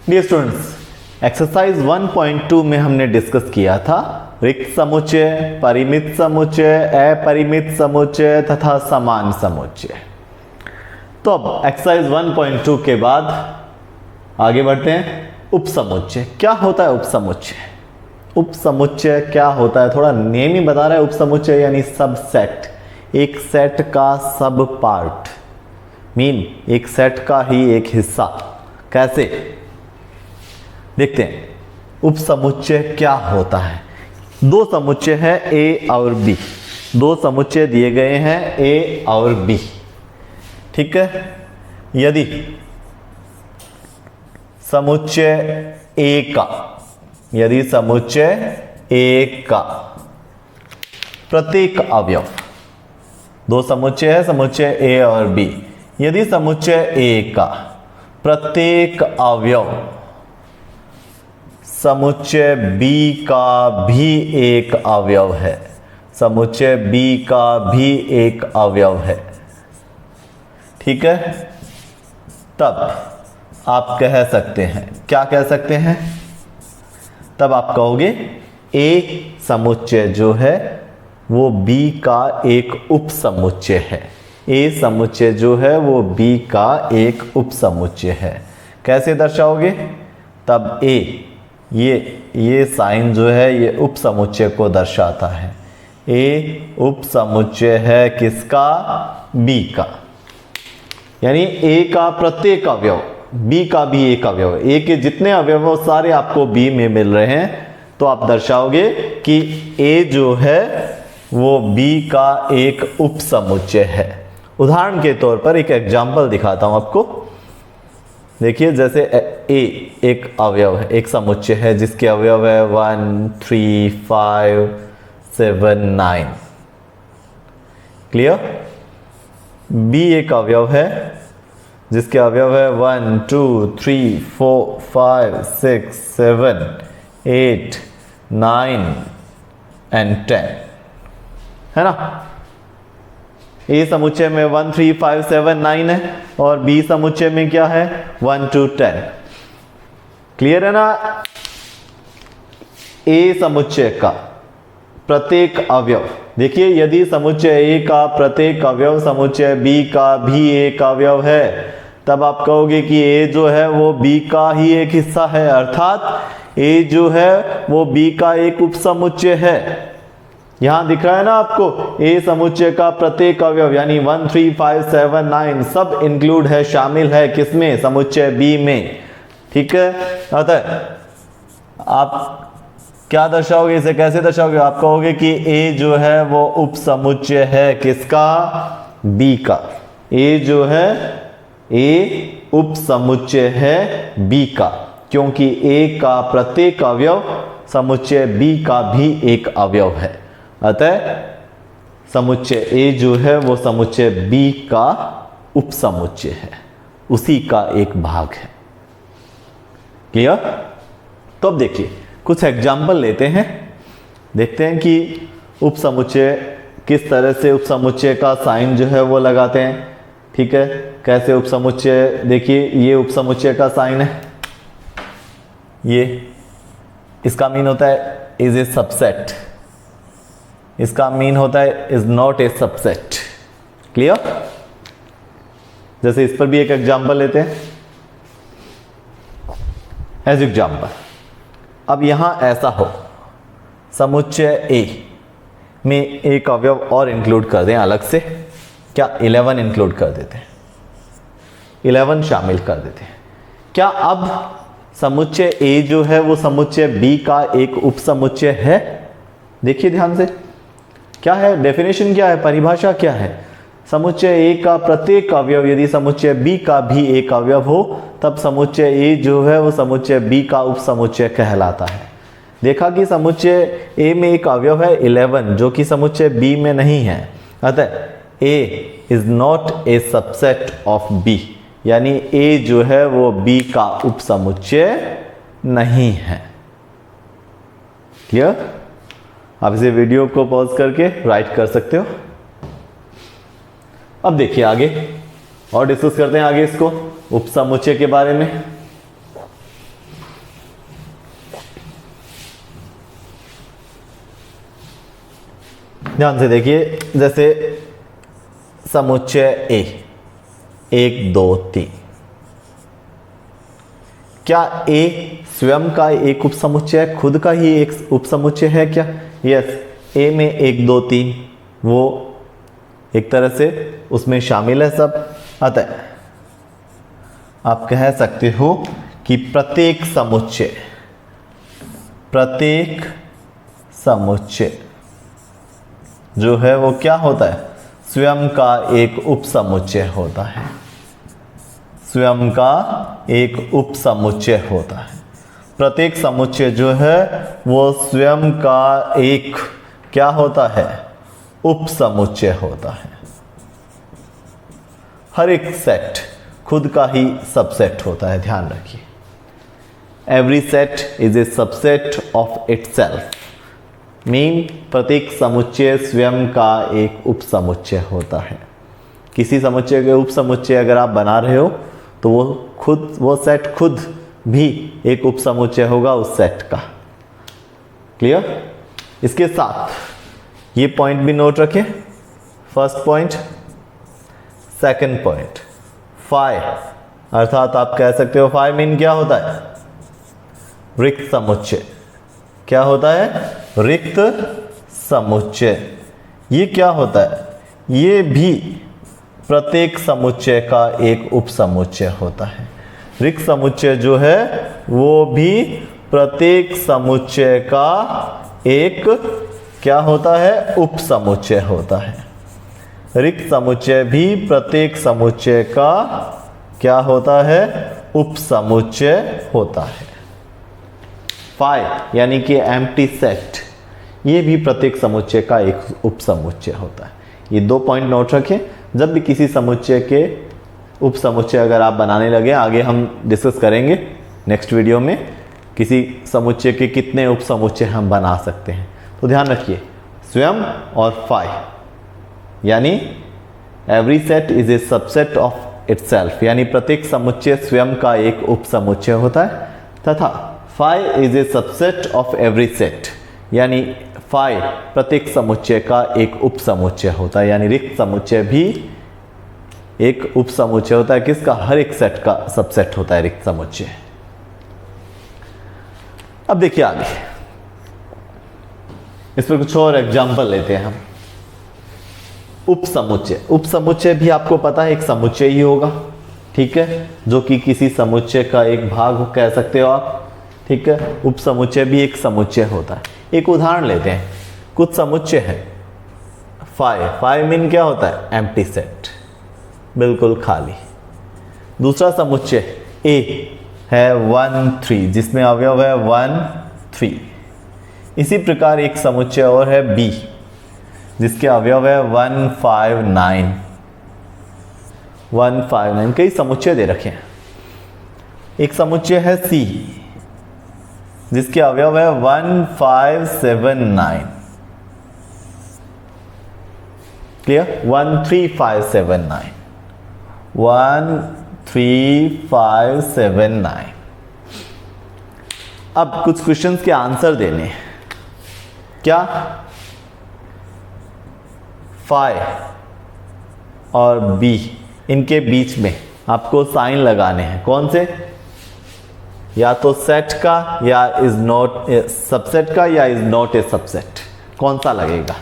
Dear students, exercise 1.2 में हमने discuss किया था रिक्त समुच्चय, परिमित समुच्चय, अपरिमित समुच्चय तथा समान समुच्चय। तो अब एक्सरसाइज 1.2 के बाद आगे बढ़ते हैं। उपसमुच्चय क्या होता है? उपसमुच्चय उपसमुच्चय क्या होता है? थोड़ा नेम ही बता रहा है। उपसमुच्चय यानी सब सेट, एक सेट का सब पार्ट, मीन एक सेट का ही एक हिस्सा। कैसे देखते हैं उपसमुच्चय क्या होता है। दो समुच्चय है ए और बी, दो समुच्चय दिए गए हैं ए और बी, ठीक है। यदि समुच्चय ए का प्रत्येक अवयव, दो समुच्चय है समुच्चय ए और बी, यदि समुच्चय ए का प्रत्येक अवयव समुच्चय बी का भी एक अवयव है, समुच्चय बी का भी एक अवयव है, ठीक है, तब आप कह सकते हैं, क्या कह सकते हैं? तब आप कहोगे ए समुच्चय जो है वो बी का एक उपसमुच्चय है। ए समुच्चय जो है वो बी का एक उपसमुच्चय है। कैसे दर्शाओगे? तब ए ये साइन जो है ये उपसमुच्चय को दर्शाता है। ए उपसमुच्चय है किसका? बी का। यानी ए का प्रत्येक अवयव, बी का भी एक अवयव, ए के जितने अवयव वो सारे आपको बी में मिल रहे हैं, तो आप दर्शाओगे कि ए जो है वो बी का एक उपसमुच्चय है। उदाहरण के तौर पर एक एग्जाम्पल दिखाता हूं आपको। देखिए, जैसे ए एक अवयव है, एक समुच्चय है जिसके अवयव है 1, 3, 5, 7, 9। क्लियर? बी एक अवयव है जिसके अवयव है 1, 2, 3, 4, 5, 6, 7, 8, 9 एंड 10, है ना। ए समुच्चय में 1, 3, 5, 7, 9 है और बी समुच्चय में क्या है? 1, 2, 10। क्लियर है ना? ए समुच्चय का प्रत्येक अवयव, देखिए यदि समुच्चय ए का प्रत्येक अवयव समुच्चय बी का भी एक अवयव है, तब आप कहोगे कि ए जो है वो बी का ही एक हिस्सा है, अर्थात ए जो है वो बी का एक उपसमुच्चय है। यहां दिख रहा है ना आपको, ए समुच्चय का प्रत्येक अवयव यानी 1, 3, 5, 7, 9 सब इंक्लूड है, शामिल है किसमें? समुच्चय बी में, ठीक है। अतः आप क्या दर्शाओगे इसे? कैसे दर्शाओगे? आप कहोगे कि ए जो है वो उपसमुच्चय है किसका? बी का। ए जो है ए उपसमुच्चय है बी का, क्योंकि ए का प्रत्येक अवयव समुच्चय बी का भी एक अवयव है। अतः समुच्चय ए जो है वो समुच्चय बी का उपसमुच्चय है, उसी का एक भाग है। क्लियर? तो अब देखिए कुछ एग्जाम्पल लेते हैं, देखते हैं कि उपसमुच्चय किस तरह से उपसमुच्चय का साइन जो है वो लगाते हैं, ठीक है। कैसे उपसमुच्चय, देखिए ये उपसमुच्चय का साइन है, ये इसका मीन होता है इज ए सबसेट, इसका मीन होता है is not a subset. Clear? जैसे इस पर भी एक एग्जाम्पल लेते हैं एज एग्जाम्पल। अब यहां ऐसा हो, समुच्चय ए में एक अवयव और इंक्लूड कर दें अलग से, क्या 11 इंक्लूड कर देते हैं, 11 शामिल कर देते हैं। क्या अब समुच्चय ए जो है वो समुच्चय बी का एक उपसमुच्चय है? देखिए ध्यान से, क्या है डेफिनेशन, क्या है परिभाषा, क्या है? समुच्चय ए का प्रत्येक अवयव यदि समुच्चय बी का भी एक अवयव हो, तब समुच्चय ए जो है वो समुच्चय बी का उपसमुच्चय कहलाता है। देखा कि समुच्चय ए में एक अवयव है 11 जो कि समुच्चय बी में नहीं है, अतः A is not a subset of B, यानी ए जो है वो बी का उपसमुच्चय नहीं है। क्लियर? आप इसे वीडियो को पॉज करके राइट कर सकते हो। अब देखिए आगे और डिस्कस करते हैं आगे इसको उपसमुच्चय के बारे में। ध्यान से देखिए, जैसे समुच्चय ए 1 2 3, क्या ए स्वयं का एक उपसमुच्चय है, खुद का ही एक उपसमुच्चय है क्या? यस, ए में 1 2 3 वो एक तरह से उसमें शामिल है सब। अतः आप कह सकते हो कि प्रत्येक समुच्चय जो है वो क्या होता है, स्वयं का एक उपसमुच्चय होता है, स्वयं का एक उपसमुच्चय होता है। प्रत्येक समुच्चय जो है वो स्वयं का एक क्या होता है, उपसमुच्चय होता है। हर एक सेट खुद का ही सबसेट होता है, ध्यान रखिए। Every set is a subset of itself, mean प्रत्येक समुच्चय स्वयं का एक उपसमुच्चय होता है। किसी समुच्चय के उपसमुच्चय अगर आप बना रहे हो तो वो सेट खुद भी एक उपसमुच्चय होगा उस सेट का। क्लियर? इसके साथ ये पॉइंट भी नोट रखें। First point, second point, phi, अर्थात आप कह सकते हो फाई मीन क्या होता है, रिक्त समुच्चय। क्या होता है? रिक्त समुच्चय। ये क्या होता है? ये भी प्रत्येक समुच्चय का एक उपसमुच्चय होता है। रिक्त समुच्चय जो है वो भी प्रत्येक समुच्चय का एक क्या होता है, उपसमुच्चय होता है। रिक्त समुच्चय भी प्रत्येक समुच्चय का क्या होता है, उपसमुच्चय होता है। फाई यानी कि एम्प्टी सेट, ये भी प्रत्येक समुच्चय का एक उपसमुच्चय होता है। ये 2 पॉइंट नोट रखें। जब भी किसी समुच्चय के उपसमुच्चय अगर आप बनाने लगे, आगे हम डिस्कस करेंगे नेक्स्ट वीडियो में किसी समुच्चय के कितने उपसमुच्चय हम बना सकते हैं, तो ध्यान रखिए स्वयं और फाई, यानी every set is a subset of itself, यानी प्रत्येक समुच्चय स्वयं का एक उपसमुच्चय होता है, तथा phi is a subset of every set, यानी फाई प्रत्येक समुच्चय का एक उपसमुच्चय होता है। यानी रिक्त समुच्चय भी एक उपसमुच्चय होता है। किसका? हर एक सेट का सबसेट होता है रिक्त समुच्चय। अब देखिए आगे, इस पर कुछ और एग्जांपल लेते हैं हम। उपसमुच्चय, उपसमुच्चय भी आपको पता है एक समुच्चय ही होगा, ठीक है, जो कि किसी समुच्चय का एक भाग कह सकते हो आप, ठीक है। उपसमुच्चय भी एक समुच्चय होता है। एक उदाहरण लेते हैं, कुछ समुच्चय है फाई मीन क्या होता है, एम्प्टी सेट, बिल्कुल खाली। दूसरा समुच्चय ए है 1 3, जिसमें अवयव है 1 3। इसी प्रकार एक समुच्चय और है बी, जिसके अवयव है 1 5 9। 1 5 9 कई समुच्चय दे रखे हैं। एक समुच्चय है सी, जिसके अवयव है 1 5 7 9। क्लियर? 1 3 5 7 9, 1 3 5 7 9। अब कुछ क्वेश्चंस के आंसर देने हैं। क्या फाई और बी, इनके बीच में आपको साइन लगाने हैं। कौन से? या तो सेट का, या इज नॉट ए सबसेट का, या इज नॉट ए सबसेट। कौन सा लगेगा?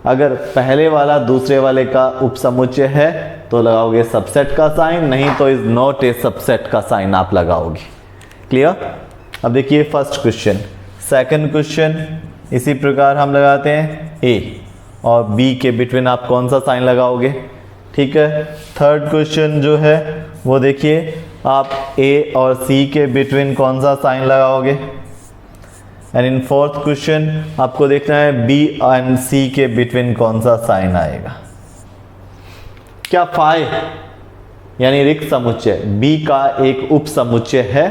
अगर पहले वाला दूसरे वाले का उपसमुच्चय है तो लगाओगे सबसेट का साइन, नहीं तो इज नॉट ए सबसेट का साइन आप लगाओगे। क्लियर? अब देखिए फर्स्ट क्वेश्चन, सेकंड क्वेश्चन इसी प्रकार हम लगाते हैं। ए और बी के बिटवीन आप कौन सा साइन लगाओगे, ठीक है। थर्ड क्वेश्चन जो है वो देखिए, आप ए और सी के बिटवीन कौन सा साइन लगाओगे। एंड इन फोर्थ क्वेश्चन आपको देखना है बी एंड सी के बिटवीन कौन सा साइन आएगा। क्या फाई यानी रिक्त समुच्चय बी का एक उप समुच्चय है?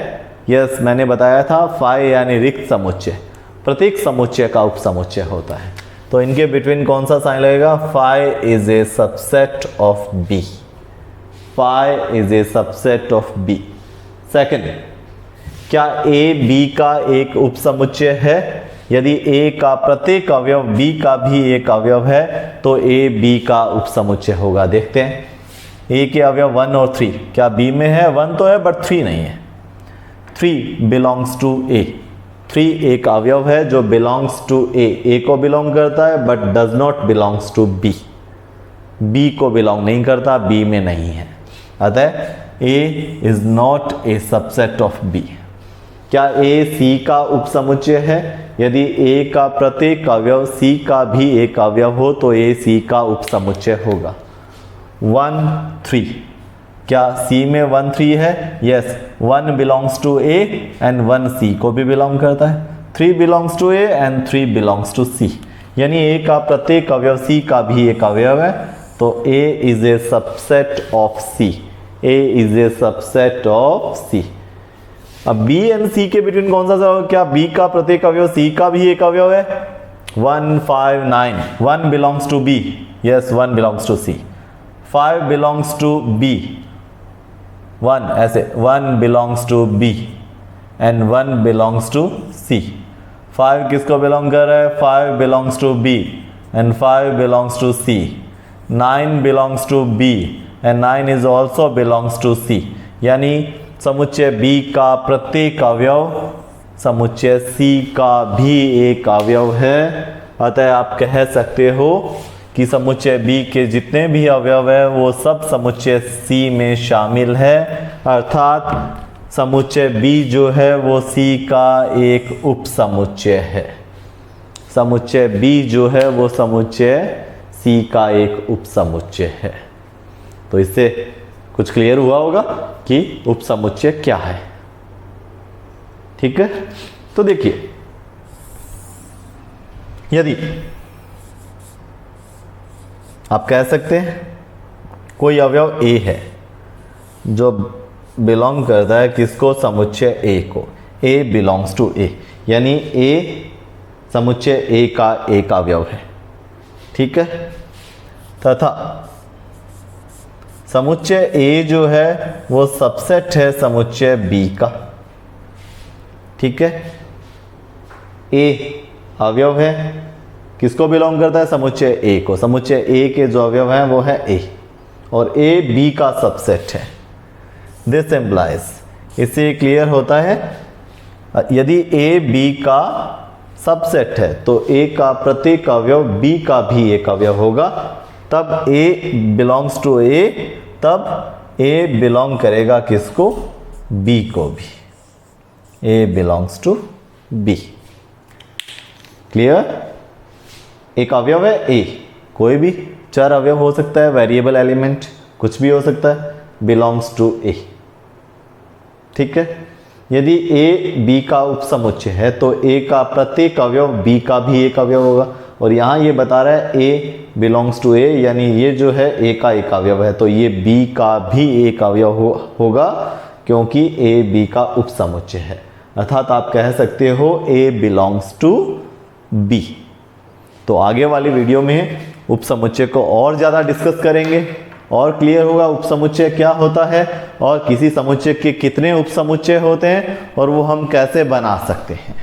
यस, मैंने बताया था फाई यानी रिक्त समुच्चय प्रत्येक समुच्चय का उप समुच्चय होता है। तो इनके बिटवीन कौन सा साइन लगेगा? Phi is a subset of B. Phi is a subset of B. Second, क्या ए बी का एक उपसमुच्चय है? यदि ए का प्रत्येक अवयव बी का भी एक अवयव है तो ए बी का उपसमुच्चय होगा। देखते हैं ए के अवयव 1 और 3, क्या बी में है? 1 तो है बट 3 नहीं है। 3 बिलोंग्स टू ए, 3 एक अवयव है जो बिलोंग्स टू ए को बिलोंग करता है but does not belongs to B, B को बिलोंग नहीं करता, बी में नहीं है, अतः A is not a subset of B. क्या ए सी का उपसमुच्चय है? यदि ए का प्रत्येक अवयव सी का भी एक अवयव हो तो ए सी का उपसमुच्चय होगा। 1 3, क्या सी में 1 3 है? Yes, 1 belongs to A and 1 C को भी बिलोंग करता है। 3 belongs to A and 3 belongs to C, यानी ए का प्रत्येक अवयव सी का भी एक अवयव है तो A is a subset of C, A is a subset of C. अब बी एंड सी के बिटवीन कौन सा होगा? क्या बी का प्रत्येक अवयव सी का भी एक अवयव है? 1 5 9, 1 belongs to B, yes 1 belongs to C. 5 belongs to B, 1 ऐसे 1 belongs to B and 1 belongs to C. 5 किसको बिलोंग कर रहा है? 5 belongs to B and 5 belongs to C. 9 belongs to B and 9 is also belongs to C, यानी समुच्चय B का प्रत्येक अवयव समुच्चय सी का भी एक अवयव है। अतः आप कह सकते हो कि समुच्चय बी के जितने भी अवयव है वो सब समुच्चय सी में शामिल है, अर्थात समुच्चय बी जो है वो सी का एक उपसमुच्चय है। समुच्चय बी जो है वो समुच्चय सी का एक उपसमुच्चय है। तो इससे कुछ क्लियर हुआ होगा कि उपसमुच्चय क्या है। ठीक है, तो देखिए यदि आप कह सकते हैं कोई अवयव ए है जो बिलोंग करता है किसको? समुच्चय ए को, ए बिलोंग्स टू ए, यानी ए समुच्चय ए का एक अवयव है। ठीक है, तथा समुच्चय ए जो है वो सबसेट है समुच्चय बी का। ठीक है, ए अवयव है, किसको बिलोंग करता है? समुच्चय ए को। समुच्चय ए के जो अवयव हैं वो है ए, और ए बी का सबसेट है। दिस एम्प्लाइज, इससे क्लियर होता है यदि ए बी का सबसेट है तो ए का प्रत्येक अवयव बी का भी एक अवयव होगा, तब ए बिलोंग्स टू ए, तब ए बिलोंग करेगा किसको? बी को भी। ए बिलोंग्स टू बी। क्लियर? एक अवयव है ए, कोई भी चर अवयव हो सकता है, वेरिएबल एलिमेंट कुछ भी हो सकता है, बिलोंग्स टू ए। ठीक है, यदि ए बी का उपसमुच्चय है तो ए का प्रत्येक अवयव बी का भी एक अवयव होगा, और यहाँ ये बता रहा है ए बिलोंग्स टू ए, यानी ये जो है ए का एक अवयव है तो ये बी का भी एक अवयव होगा क्योंकि ए बी का उपसमुच्चय है। अर्थात आप कह सकते हो ए बिलोंग्स टू बी। तो आगे वाली वीडियो में उपसमुच्चय को और ज़्यादा डिस्कस करेंगे और क्लियर होगा उपसमुच्चय क्या होता है और किसी समुच्चय के कितने उपसमुच्चय होते हैं और वो हम कैसे बना सकते हैं।